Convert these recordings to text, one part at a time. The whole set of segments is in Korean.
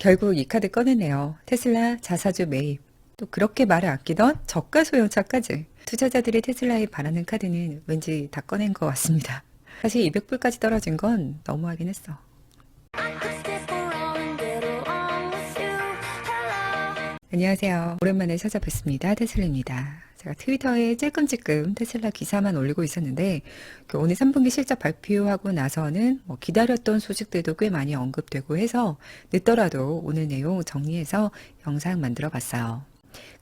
결국 이 카드 꺼내네요. 테슬라 자사주 매입. 또 그렇게 말을 아끼던 저가 소형차까지. 투자자들이 테슬라에 바라는 카드는 왠지 다 꺼낸 것 같습니다. 사실 200불까지 떨어진 건 너무하긴 했어. 안녕하세요. 오랜만에 찾아뵙습니다. 테슬라입니다. 제가 트위터에 찔끔찔끔 테슬라 기사만 올리고 있었는데 오늘 3분기 실적 발표하고 나서는 기다렸던 소식들도 꽤 많이 언급되고 해서 늦더라도 오늘 내용 정리해서 영상 만들어 봤어요.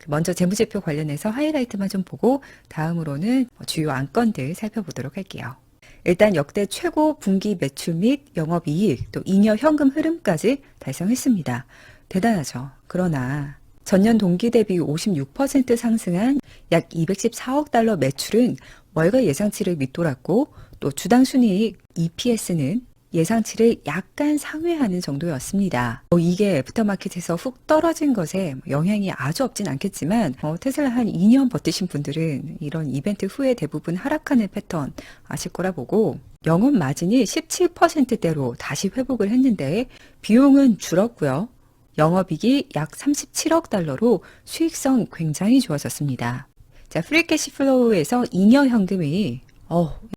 먼저 재무제표 관련해서 하이라이트만 좀 보고 다음으로는 주요 안건들 살펴보도록 할게요. 일단 역대 최고 분기 매출 및 영업이익 또 잉여 현금 흐름까지 달성했습니다. 대단하죠. 그러나 전년 동기 대비 56% 상승한 약 214억 달러 매출은 월가 예상치를 밑돌았고 또 주당 순이익 EPS는 예상치를 약간 상회하는 정도였습니다. 이게 애프터마켓에서 훅 떨어진 것에 영향이 아주 없진 않겠지만 테슬라 한 2년 버티신 분들은 이런 이벤트 후에 대부분 하락하는 패턴 아실 거라 보고 영업 마진이 17%대로 다시 회복을 했는데 비용은 줄었고요. 영업이익이 약 37억 달러로 수익성 굉장히 좋아졌습니다. 자, 프리캐시 플로우에서 잉여 현금이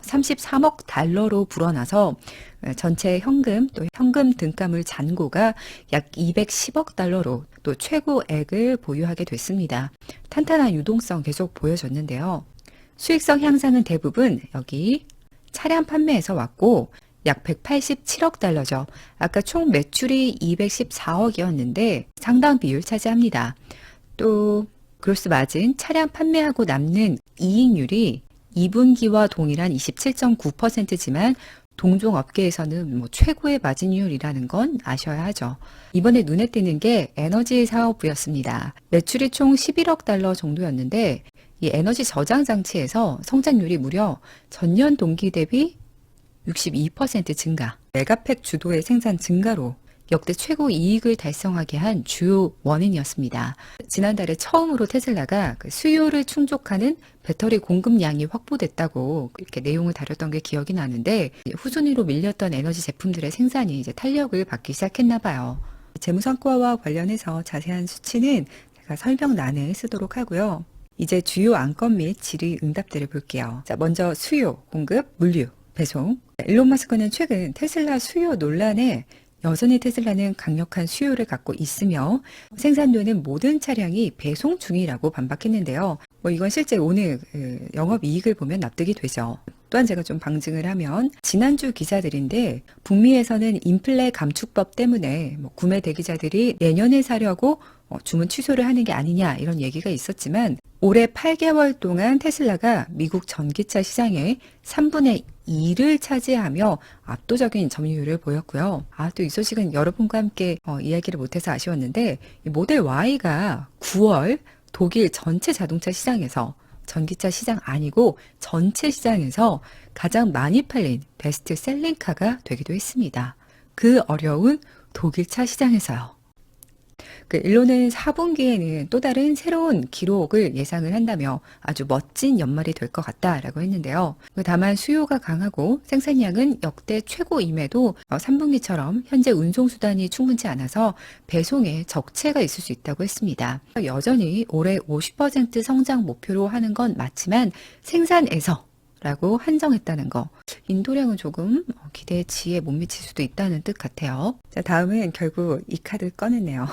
33억 달러로 불어나서 전체 현금 또 현금 등가물 잔고가 약 210억 달러로 또 최고액을 보유하게 됐습니다. 탄탄한 유동성 계속 보여줬는데요. 수익성 향상은 대부분 여기 차량 판매에서 왔고 약 187억 달러죠. 아까 총 매출이 214억이었는데 상당 비율 차지합니다. 또 그로스 마진 차량 판매하고 남는 이익률이 2분기와 동일한 27.9%지만 동종 업계에서는 최고의 마진율이라는 건 아셔야 하죠. 이번에 눈에 띄는 게 에너지 사업부였습니다. 매출이 총 11억 달러 정도였는데 이 에너지 저장 장치에서 성장률이 무려 전년 동기 대비 62% 증가, 메가팩 주도의 생산 증가로 역대 최고 이익을 달성하게 한 주요 원인이었습니다. 지난달에 처음으로 테슬라가 수요를 충족하는 배터리 공급량이 확보됐다고 이렇게 내용을 다뤘던 게 기억이 나는데 후순위로 밀렸던 에너지 제품들의 생산이 이제 탄력을 받기 시작했나 봐요. 재무성과와 관련해서 자세한 수치는 제가 설명란에 쓰도록 하고요. 이제 주요 안건 및 질의 응답들을 볼게요. 자, 먼저 수요, 공급, 물류, 배송. 일론 머스크는 최근 테슬라 수요 논란에 여전히 테슬라는 강력한 수요를 갖고 있으며 생산되는 모든 차량이 배송 중이라고 반박했는데요. 이건 실제 오늘 영업이익을 보면 납득이 되죠. 또한 제가 좀 방증을 하면 지난주 기사들인데 북미에서는 인플레 감축법 때문에 구매 대기자들이 내년에 사려고 주문 취소를 하는 게 아니냐 이런 얘기가 있었지만 올해 8개월 동안 테슬라가 미국 전기차 시장의 3분의 2를 차지하며 압도적인 점유율을 보였고요. 또 이 소식은 여러분과 함께 이야기를 못해서 아쉬웠는데 모델 Y가 9월 독일 전체 자동차 시장에서 전기차 시장 아니고 전체 시장에서 가장 많이 팔린 베스트 셀링카가 되기도 했습니다. 그 어려운 독일차 시장에서요. 일론은 4분기에는 또 다른 새로운 기록을 예상을 한다며 아주 멋진 연말이 될 것 같다라고 했는데요. 다만 수요가 강하고 생산량은 역대 최고임에도 3분기처럼 현재 운송수단이 충분치 않아서 배송에 적체가 있을 수 있다고 했습니다. 여전히 올해 50% 성장 목표로 하는 건 맞지만 생산에서 라고 한정했다는 거. 인도량은 조금 기대치에 못 미칠 수도 있다는 뜻 같아요. 자, 다음은 결국 이 카드 꺼냈네요.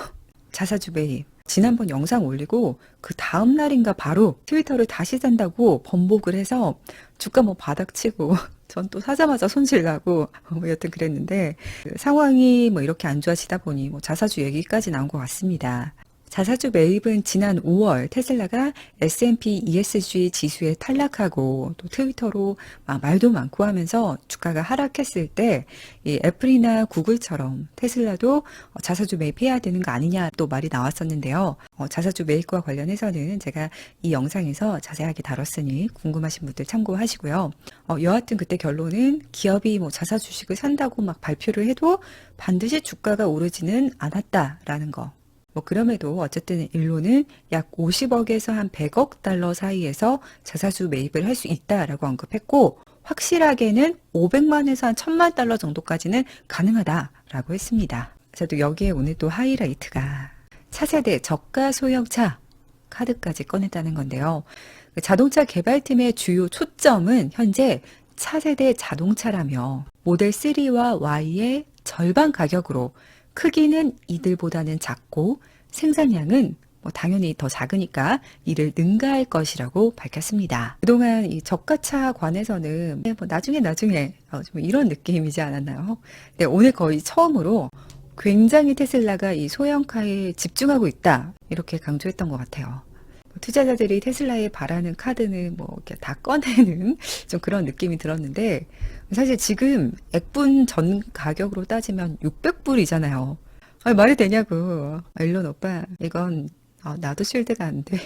자사주 매입. 지난번 영상 올리고 그 다음 날인가 바로 트위터를 다시 산다고 번복을 해서 주가 바닥치고 전 또 사자마자 손실 나고 여튼 그랬는데 상황이 이렇게 안 좋아지다 보니 자사주 얘기까지 나온 것 같습니다. 자사주 매입은 지난 5월 테슬라가 S&P ESG 지수에 탈락하고 또 트위터로 말도 많고 하면서 주가가 하락했을 때 이 애플이나 구글처럼 테슬라도 자사주 매입해야 되는 거 아니냐 또 말이 나왔었는데요. 자사주 매입과 관련해서는 제가 이 영상에서 자세하게 다뤘으니 궁금하신 분들 참고하시고요. 여하튼 그때 결론은 기업이 자사 주식을 산다고 막 발표를 해도 반드시 주가가 오르지는 않았다라는 거. 그럼에도 어쨌든 일론은 약 50억에서 한 100억 달러 사이에서 자사주 매입을 할 수 있다라고 언급했고 확실하게는 500만에서 한 1000만 달러 정도까지는 가능하다라고 했습니다. 저도 여기에 오늘 또 하이라이트가 차세대 저가 소형차 카드까지 꺼냈다는 건데요. 자동차 개발팀의 주요 초점은 현재 차세대 자동차라며 모델 3와 Y의 절반 가격으로 크기는 이들보다는 작고 생산량은 당연히 더 작으니까 이를 능가할 것이라고 밝혔습니다. 그동안 이 저가차 관해서는 나중에 좀 이런 느낌이지 않았나요? 네, 오늘 거의 처음으로 굉장히 테슬라가 이 소형카에 집중하고 있다 이렇게 강조했던 것 같아요. 투자자들이 테슬라에 바라는 카드는 이렇게 다 꺼내는 좀 그런 느낌이 들었는데 사실 지금 액분 전 가격으로 따지면 600불이잖아요. 말이 되냐고. 일론 오빠 이건 나도 쉴드가 안 돼.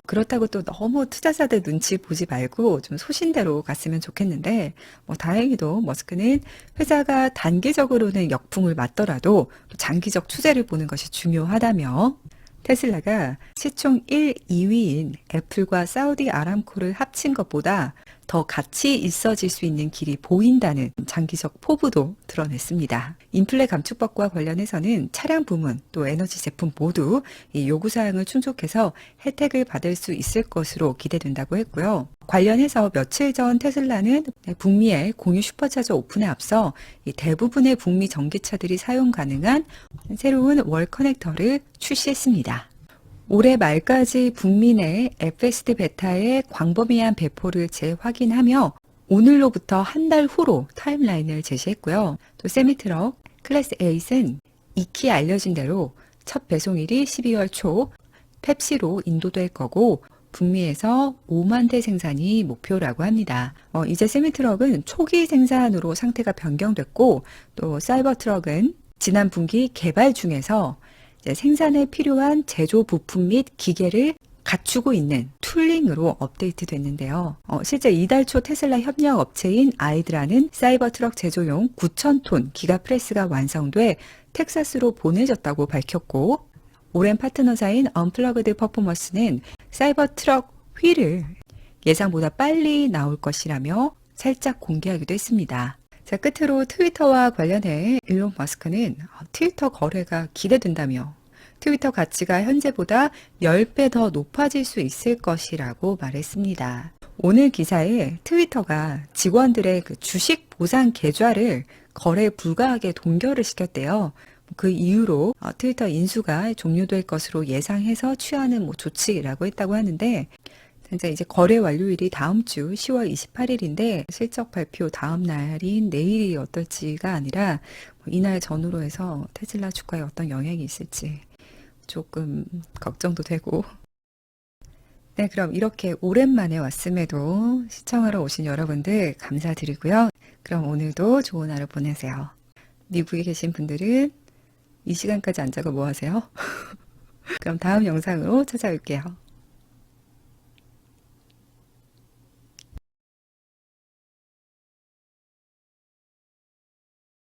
그렇다고 또 너무 투자자들 눈치 보지 말고 좀 소신대로 갔으면 좋겠는데 다행히도 머스크는 회사가 단기적으로는 역풍을 맞더라도 장기적 추세를 보는 것이 중요하다며 테슬라가 시총 1, 2위인 애플과 사우디 아람코를 합친 것보다 더 가치 있어질 수 있는 길이 보인다는 장기적 포부도 드러냈습니다. 인플레 감축법과 관련해서는 차량 부문 또 에너지 제품 모두 이 요구사항을 충족해서 혜택을 받을 수 있을 것으로 기대된다고 했고요. 관련해서 며칠 전 테슬라는 북미의 공유 슈퍼차저 오픈에 앞서 이 대부분의 북미 전기차들이 사용 가능한 새로운 월 커넥터를 출시했습니다. 올해 말까지 북미 내 FSD 베타의 광범위한 배포를 재확인하며 오늘로부터 한 달 후로 타임라인을 제시했고요. 또 세미트럭 클래스 8은 익히 알려진 대로 첫 배송일이 12월 초 펩시로 인도될 거고 북미에서 5만 대 생산이 목표라고 합니다. 이제 세미트럭은 초기 생산으로 상태가 변경됐고 또 사이버트럭은 지난 분기 개발 중에서 생산에 필요한 제조 부품 및 기계를 갖추고 있는 툴링으로 업데이트 됐는데요. 실제 이달 초 테슬라 협력 업체인 아이드라는 사이버트럭 제조용 9,000톤 기가프레스가 완성돼 텍사스로 보내졌다고 밝혔고 오랜 파트너사인 언플러그드 퍼포먼스는 사이버트럭 휠을 예상보다 빨리 나올 것이라며 살짝 공개하기도 했습니다. 자, 끝으로 트위터와 관련해 일론 머스크는 트위터 거래가 기대된다며 트위터 가치가 현재보다 10배 더 높아질 수 있을 것이라고 말했습니다. 오늘 기사에 트위터가 직원들의 그 주식 보상 계좌를 거래 불가하게 동결을 시켰대요. 그 이후로 트위터 인수가 종료될 것으로 예상해서 취하는 조치라고 했다고 하는데 이제 거래 완료일이 다음 주 10월 28일인데 실적 발표 다음 날인 내일이 어떨지가 아니라 이날 전후로 해서 테슬라 주가에 어떤 영향이 있을지 조금 걱정도 되고. 네, 그럼 이렇게 오랜만에 왔음에도 시청하러 오신 여러분들 감사드리고요. 그럼 오늘도 좋은 하루 보내세요. 미국에 계신 분들은 이 시간까지 안 자고 뭐 하세요? 그럼 다음 영상으로 찾아올게요.